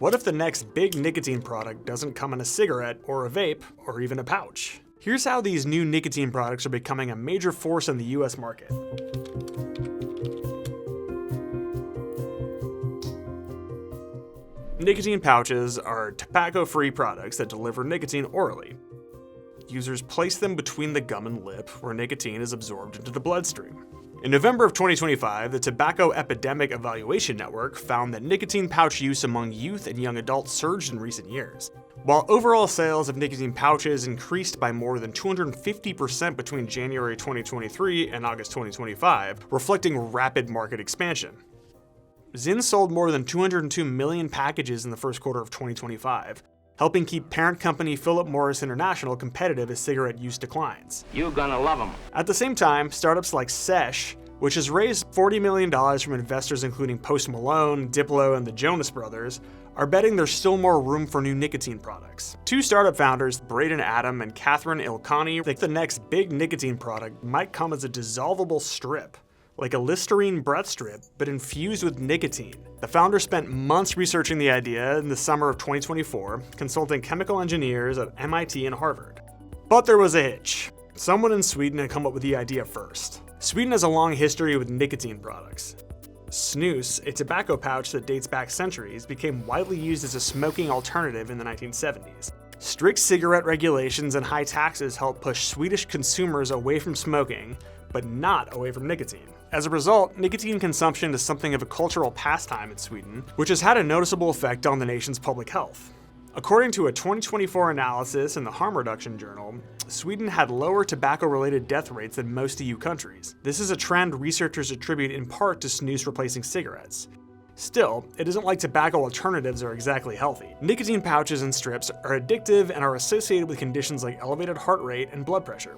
What if the next big nicotine product doesn't come in a cigarette or a vape or even a pouch? Here's how these new nicotine products are becoming a major force in the US market. Nicotine pouches are tobacco-free products that deliver nicotine orally. Users place them between the gum and lip, where nicotine is absorbed into the bloodstream. In November of 2025, the Tobacco Epidemic Evaluation Network found that nicotine pouch use among youth and young adults surged in recent years. While overall sales of nicotine pouches increased by more than 250% between January 2023 and August 2025, reflecting rapid market expansion. Zyn sold more than 202 million packages in the first quarter of 2025, helping keep parent company Philip Morris International competitive as cigarette use declines. You're gonna love them. At the same time, startups like Sesh, which has raised $40 million from investors including Post Malone, Diplo, and the Jonas Brothers, are betting there's still more room for new nicotine products. Two startup founders, Braden and Katherine Ilkhani, think the next big nicotine product might come as a dissolvable strip, like a Listerine breath strip, but infused with nicotine. The founders spent months researching the idea in the summer of 2024, consulting chemical engineers at MIT and Harvard. But there was a hitch. Someone in Sweden had come up with the idea first. Sweden has a long history with nicotine products. Snus, a tobacco pouch that dates back centuries, became widely used as a smoking alternative in the 1970s. Strict cigarette regulations and high taxes helped push Swedish consumers away from smoking, but not away from nicotine. As a result, nicotine consumption is something of a cultural pastime in Sweden, which has had a noticeable effect on the nation's public health. According to a 2024 analysis in the Harm Reduction Journal, Sweden had lower tobacco-related death rates than most EU countries. This is a trend researchers attribute in part to snus replacing cigarettes. Still, it isn't like tobacco alternatives are exactly healthy. Nicotine pouches and strips are addictive and are associated with conditions like elevated heart rate and blood pressure.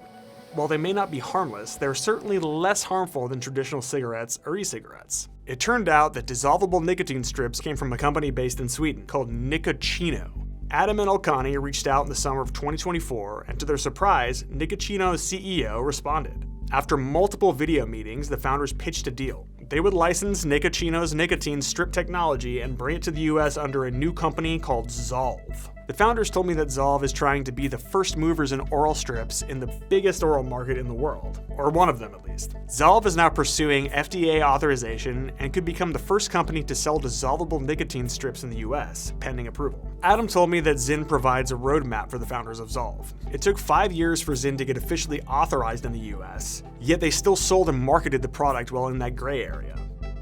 While they may not be harmless, they're certainly less harmful than traditional cigarettes or e-cigarettes. It turned out that dissolvable nicotine strips came from a company based in Sweden called Nicoccino. Adam and Ilkhani reached out in the summer of 2024, and to their surprise, Nicoccino's CEO responded. After multiple video meetings, the founders pitched a deal. They would license Nicoccino's nicotine strip technology and bring it to the US under a new company called Zolv. The founders told me that Zolv is trying to be the first movers in oral strips in the biggest oral market in the world, or one of them at least. Zolv is now pursuing FDA authorization and could become the first company to sell dissolvable nicotine strips in the US, pending approval. Adam told me that Zyn provides a roadmap for the founders of Zolv. It took 5 years for Zyn to get officially authorized in the US, yet they still sold and marketed the product while in that gray area.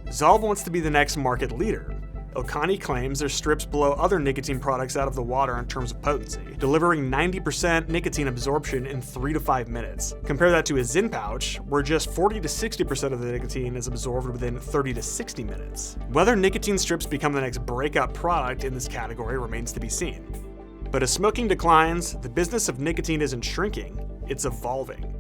Zolv wants to be the next market leader. Ilkhani claims their strips blow other nicotine products out of the water in terms of potency, delivering 90% nicotine absorption in 3 to 5 minutes. Compare that to a Zyn pouch, where just 40 to 60% of the nicotine is absorbed within 30 to 60 minutes. Whether nicotine strips become the next breakout product in this category remains to be seen. But as smoking declines, the business of nicotine isn't shrinking, it's evolving.